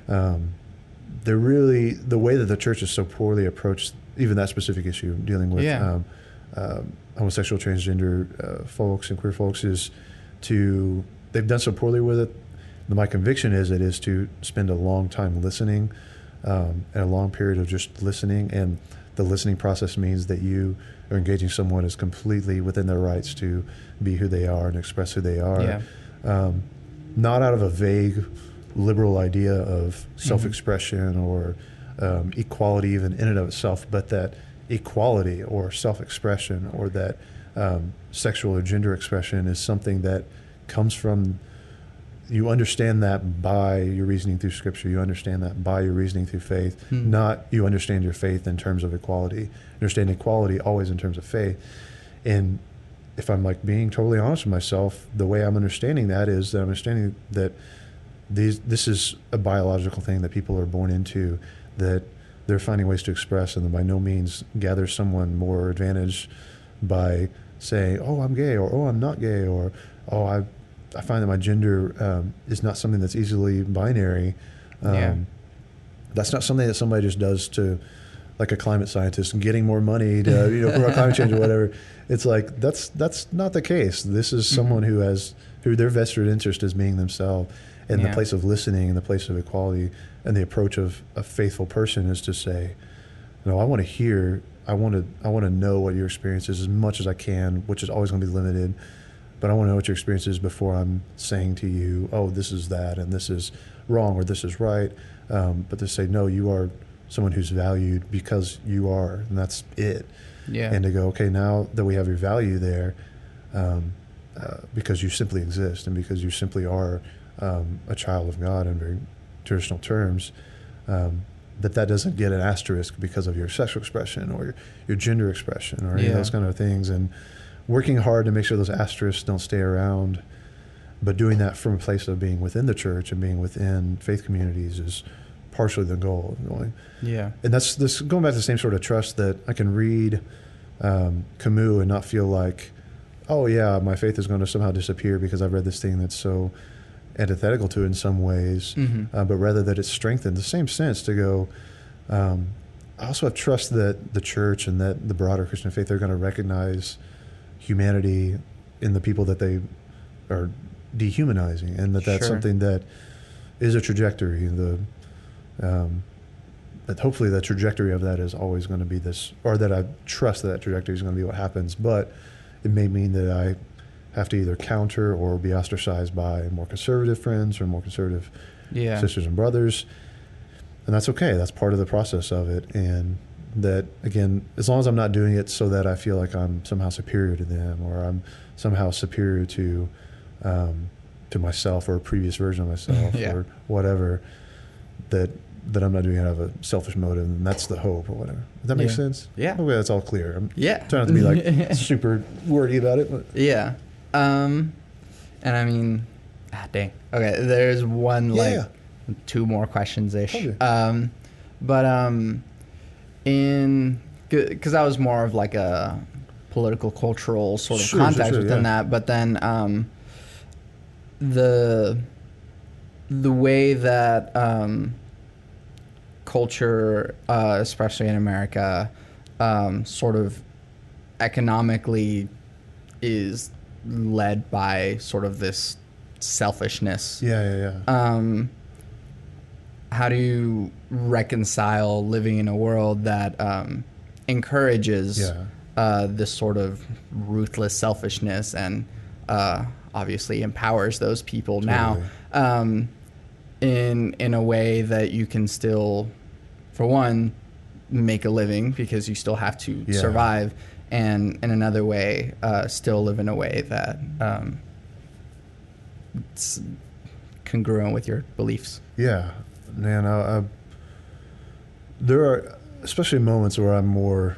They're really, the way that the church is so poorly approached, even that specific issue, dealing with homosexual, transgender folks and queer folks, they've done so poorly with it. My conviction is to spend a long time listening, and a long period of just listening. And the listening process means that you are engaging someone as completely within their rights to be who they are and express who they are. Yeah. Not out of a vague liberal idea of self-expression or equality even in and of itself, but that equality or self-expression or that sexual or gender expression is something that comes from, you understand that by your reasoning through Scripture, you understand that by your reasoning through faith, not you understand your faith in terms of equality. You understand equality always in terms of faith. And if I'm like being totally honest with myself, the way I'm understanding that is that I'm understanding that this is a biological thing that people are born into, that they're finding ways to express, and that by no means gather someone more advantage by saying, oh, I'm gay, or oh, I'm not gay, or oh, I find that my gender is not something that's easily binary. That's not something that somebody just does to, like a climate scientist, getting more money to promote climate change or whatever. It's like that's not the case. This is someone who their vested interest is being themselves. And the place of listening and the place of equality and the approach of a faithful person is to say, no, I want to hear, I want to know what your experience is as much as I can, which is always going to be limited. But I want to know what your experience is before I'm saying to you, oh, this is that and this is wrong or this is right. But to say, no, you are someone who's valued because you are, and that's it. Yeah. And to go, okay, now that we have your value there, because you simply exist and because you simply are a child of God in very traditional terms, that doesn't get an asterisk because of your sexual expression or your gender expression or any of those kind of things. And working hard to make sure those asterisks don't stay around, but doing that from a place of being within the church and being within faith communities is partially the goal. Yeah. And that's this going back to the same sort of trust that I can read Camus and not feel like, oh yeah, my faith is going to somehow disappear because I've read this thing that's so antithetical to it in some ways, but rather that it's strengthened. The same sense to go, I also have trust that the church and that the broader Christian faith, they're going to recognize humanity in the people that they are dehumanizing, and that's something that is a trajectory. But hopefully the trajectory of that is always going to be this, or that I trust that trajectory is going to be what happens. But it may mean that I have to either counter or be ostracized by more conservative friends or more conservative sisters and brothers. And that's okay. That's part of the process of it. And that, again, as long as I'm not doing it so that I feel like I'm somehow superior to them, or I'm somehow superior to myself or a previous version of myself or whatever, that I'm not doing it out of a selfish motive, and that's the hope or whatever. Does that make sense? Yeah. Hopefully that's all clear. I'm trying not to be like super wordy about it. But. Yeah. And I mean, dang. Okay, there's one, two more questions-ish. Okay. Because that was more of like a political, cultural sort of context within that, but then the way that culture, especially in America, sort of economically is led by sort of this selfishness. How do you reconcile living in a world that encourages this sort of ruthless selfishness and obviously empowers those people now in a way that you can still, for one, make a living because you still have to survive, and in another way still live in a way that it's congruent with your beliefs? Man, there are especially moments where I'm more,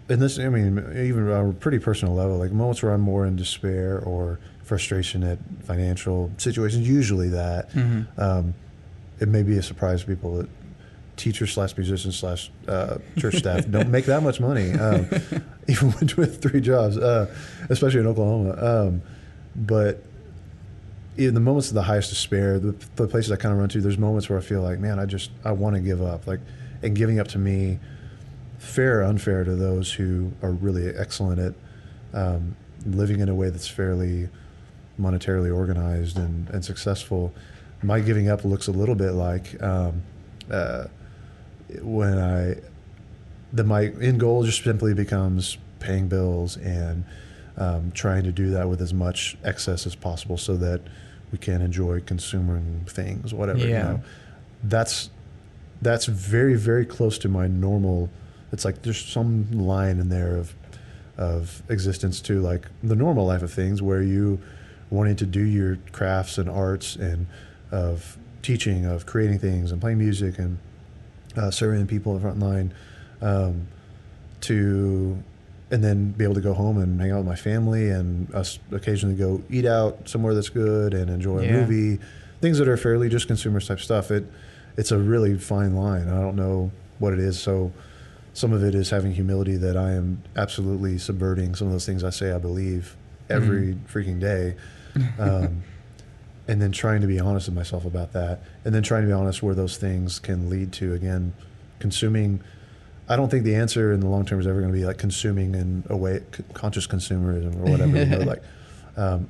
and this, I mean, even on a pretty personal level, like moments where I'm more in despair or frustration at financial situations, usually that. It may be a surprise to people that teachers / musicians / church staff don't make that much money, even with 3 jobs, especially in Oklahoma. But in the moments of the highest despair, the places I kind of run to, there's moments where I feel like, man, I want to give up. And giving up to me, fair or unfair to those who are really excellent at living in a way that's fairly monetarily organized and successful. My giving up looks a little bit like when my end goal just simply becomes paying bills and trying to do that with as much excess as possible so that we can enjoy consuming things, whatever. You know? That's very, very close to my normal. It's like there's some line in there of existence to like the normal life of things, where you wanting to do your crafts and arts and of teaching, of creating things and playing music and serving people in the front line, and then be able to go home and hang out with my family and us occasionally go eat out somewhere that's good and enjoy a movie, things that are fairly just consumer type stuff. It's a really fine line. I don't know what it is. So some of it is having humility that I am absolutely subverting some of those things I say I believe every freaking day. And then trying to be honest with myself about that, and then trying to be honest where those things can lead to, again, consuming. I don't think the answer in the long term is ever going to be like consuming in a way, conscious consumerism or whatever.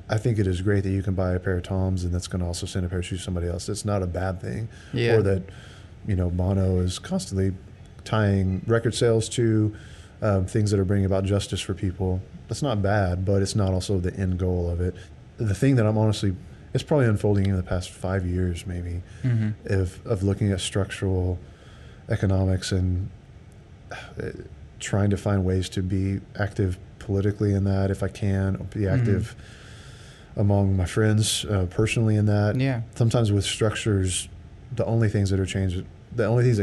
I think it is great that you can buy a pair of Toms and that's going to also send a pair of shoes to somebody else. It's not a bad thing. Or that, Bono is constantly tying record sales to things that are bringing about justice for people. That's not bad, but it's not also the end goal of it. The thing that I'm honestly, it's probably unfolding in the past 5 years maybe, of looking at structural economics and trying to find ways to be active politically in that if I can, be active among my friends personally in that. Sometimes with structures the only things that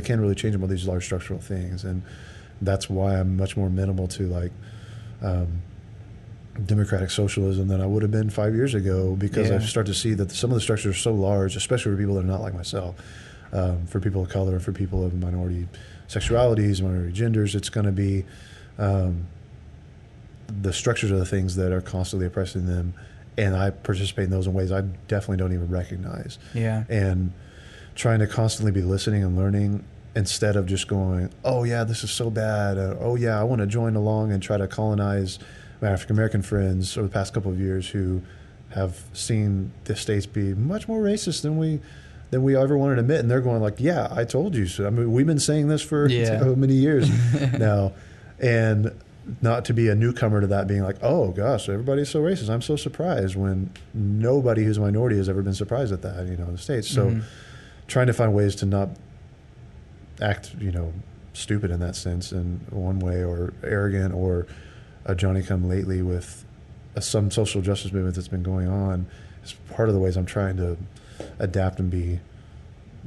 can really change them are these large structural things, and that's why I'm much more minimal to like democratic socialism than I would have been 5 years ago, because I start to see that some of the structures are so large, especially for people that are not like myself, for people of color, for people of minority sexualities, minority genders. It's going to be the structures are the things that are constantly oppressing them, and I participate in those in ways I definitely don't even recognize. Yeah. And trying to constantly be listening and learning instead of just going, oh yeah, this is so bad. Oh yeah, I want to join along and try to colonize my African American friends over the past couple of years who have seen the states be much more racist than we ever wanted to admit. And they're going like, yeah, I told you so. I mean, we've been saying this for so many years now. And not to be a newcomer to that, being like, oh gosh, everybody's so racist. I'm so surprised, when nobody who's a minority has ever been surprised at that, in the States. So trying to find ways to not act, stupid in that sense in one way, or arrogant, or a Johnny-come-lately with some social justice movement that's been going on, is part of the ways I'm trying to adapt and be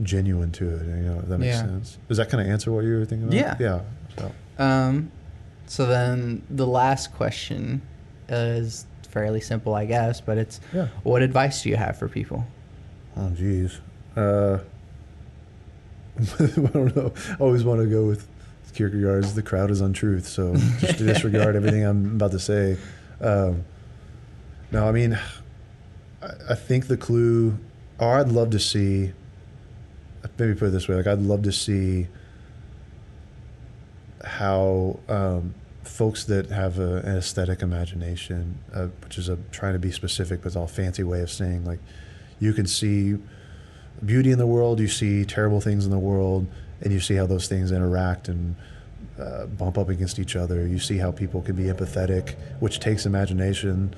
genuine to it. If that makes sense. Does that kind of answer what you were thinking about? Yeah. Yeah. So then the last question is fairly simple, I guess, but it's what advice do you have for people? Oh, geez. I don't know. I always want to go with Kierkegaard's "The crowd is untruth," so just to disregard everything I'm about to say. No, I mean, I think the clue, or I'd love to see, maybe put it this way, like I'd love to see how folks that have an aesthetic imagination, which is trying to be specific but all fancy way of saying, like, you can see beauty in the world, you see terrible things in the world, and you see how those things interact and bump up against each other. You see how people can be empathetic, which takes imagination.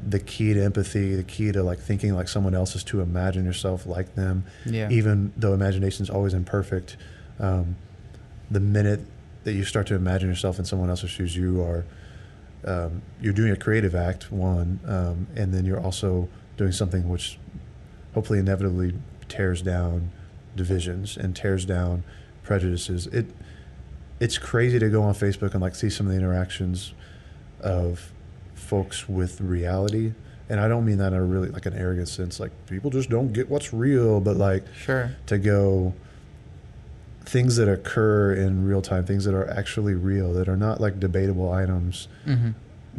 The key to empathy, the key to like thinking like someone else, is to imagine yourself like them, even though imagination is always imperfect. The minute that you start to imagine yourself in someone else's shoes, you're doing a creative act, one, and then you're also doing something which hopefully inevitably tears down divisions and tears down prejudices. It's crazy to go on Facebook and like see some of the interactions of folks with reality, and I don't mean that in a really like an arrogant sense, like people just don't get what's real, but like to go, things that occur in real time, things that are actually real, that are not like debatable items,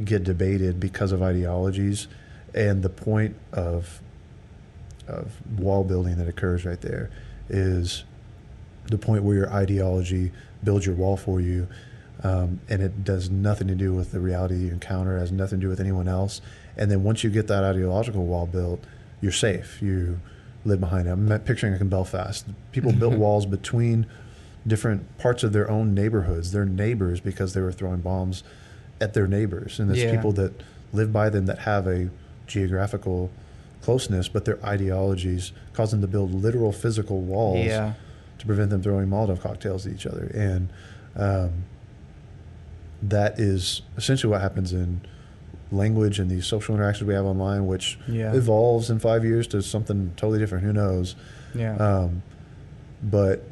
get debated because of ideologies. And the point of wall building that occurs right there is the point where your ideology builds your wall for you, and it does nothing to do with the reality you encounter, it has nothing to do with anyone else. And then once you get that ideological wall built, you're safe. You live behind it. I'm picturing like in Belfast, people built walls between different parts of their own neighborhoods, their neighbors, because they were throwing bombs at their neighbors. And there's people that live by them that have a geographical closeness, but their ideologies cause them to build literal physical walls to prevent them throwing Molotov cocktails at each other. And that is essentially what happens in language and these social interactions we have online, which evolves in 5 years to something totally different. Who knows? But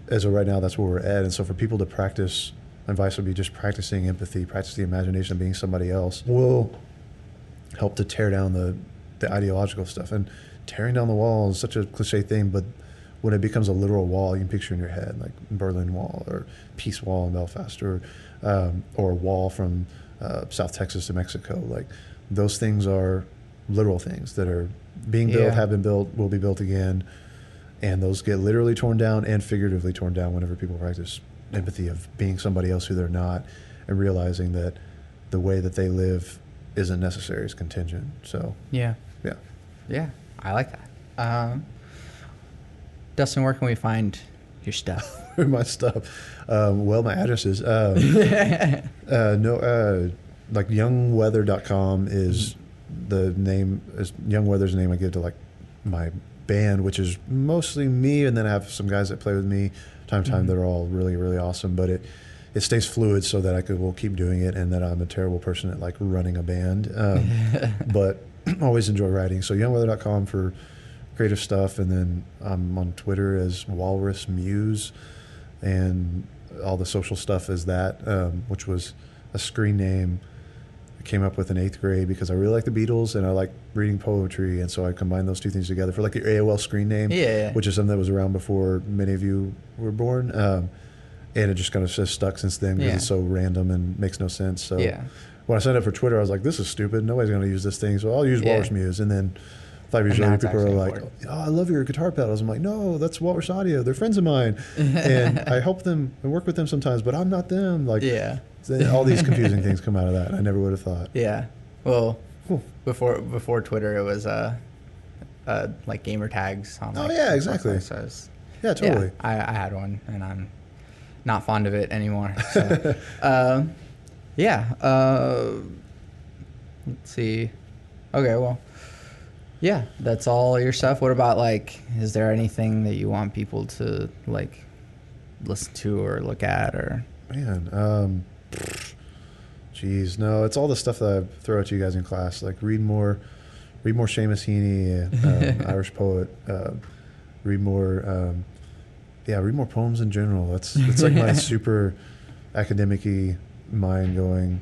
as of right now, that's where we're at. And so for people to practice, advice would be just practicing empathy, practice the imagination of being somebody else will help to tear down the ideological stuff. And tearing down the wall is such a cliche thing, but when it becomes a literal wall, you can picture in your head, like Berlin Wall or Peace Wall in Belfast, or a wall from South Texas to Mexico. Like, those things are literal things that are being built, have been built, will be built again. And those get literally torn down and figuratively torn down whenever people practice empathy of being somebody else who they're not, and realizing that the way that they live isn't necessary, it's contingent. So yeah, I like that. Dustin, where can we find your stuff? My stuff. Well, my address is like youngweather.com is the name, is Youngweather's the name I give to like my band, which is mostly me, and then I have some guys that play with me time to time that are all really, really awesome. But it stays fluid so that will keep doing it, and that I'm a terrible person at like running a band. But always enjoy writing. So youngweather.com for creative stuff. And then I'm on Twitter as Walrus Muse, and all the social stuff is that, which was a screen name I came up with in 8th grade because I really like the Beatles and I like reading poetry, and so I combined those two things together for like the AOL screen name, which is something that was around before many of you were born, and it just kind of just stuck since then because it's so random and makes no sense. So when I signed up for Twitter, I was like, this is stupid. Nobody's going to use this thing, so I'll use Walrus Muse. And then 5 years later, people are like, oh, I love your guitar pedals. I'm like, no, that's Walrus Audio. They're friends of mine. And I help them and work with them sometimes, but I'm not them. Like, all these confusing things come out of that. I never would have thought. Yeah. Well, before Twitter, it was like gamer tags. On, like, exactly. So totally. I had one, and I'm not fond of it anymore. So, let's see. Okay, well, yeah, that's all your stuff. What about, like, is there anything that you want people to, like, listen to or look at, or? Man, geez, no, it's all the stuff that I throw at you guys in class. Like, read more Seamus Heaney, Irish poet. Read more poems in general. It's like my super academic-y mind going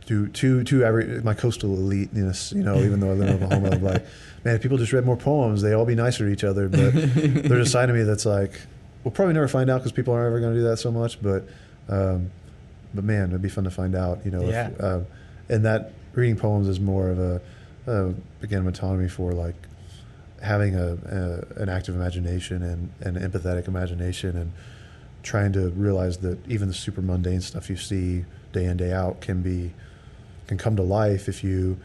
to my coastal eliteness, even though I live in Oklahoma. I'm like, man, if people just read more poems, they'd all be nicer to each other. But there's a side of me that's like, we'll probably never find out because people aren't ever going to do that so much. But man, it'd be fun to find out, if, and that reading poems is more of again, autonomy for like having an active imagination and an empathetic imagination, and trying to realize that even the super mundane stuff you see day in, day out can come to life if you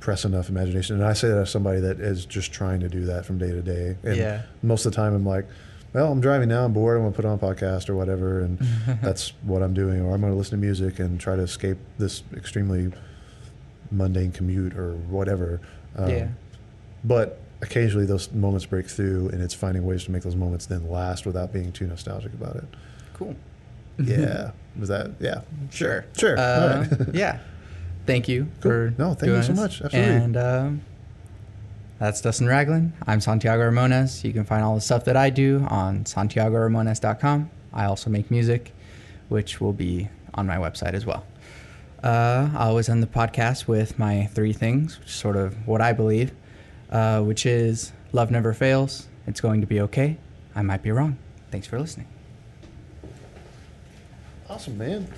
press enough imagination. And I say that as somebody that is just trying to do that from day to day. And most of the time I'm like, well, I'm driving now, I'm bored, I'm going to put on a podcast or whatever, and that's what I'm doing. Or I'm going to listen to music and try to escape this extremely mundane commute or whatever. But occasionally those moments break through, and it's finding ways to make those moments then last without being too nostalgic about it. Cool. Yeah. Was that? Yeah. Sure. All right. Yeah. Thank you for thank you so much. Absolutely. And that's Dustin Ragland. I'm Santiago Ramones. You can find all the stuff that I do on santiagoramones.com. I also make music, which will be on my website as well. I always end the podcast with my 3 things, which is sort of what I believe, which is love never fails. It's going to be okay. I might be wrong. Thanks for listening. Awesome, man.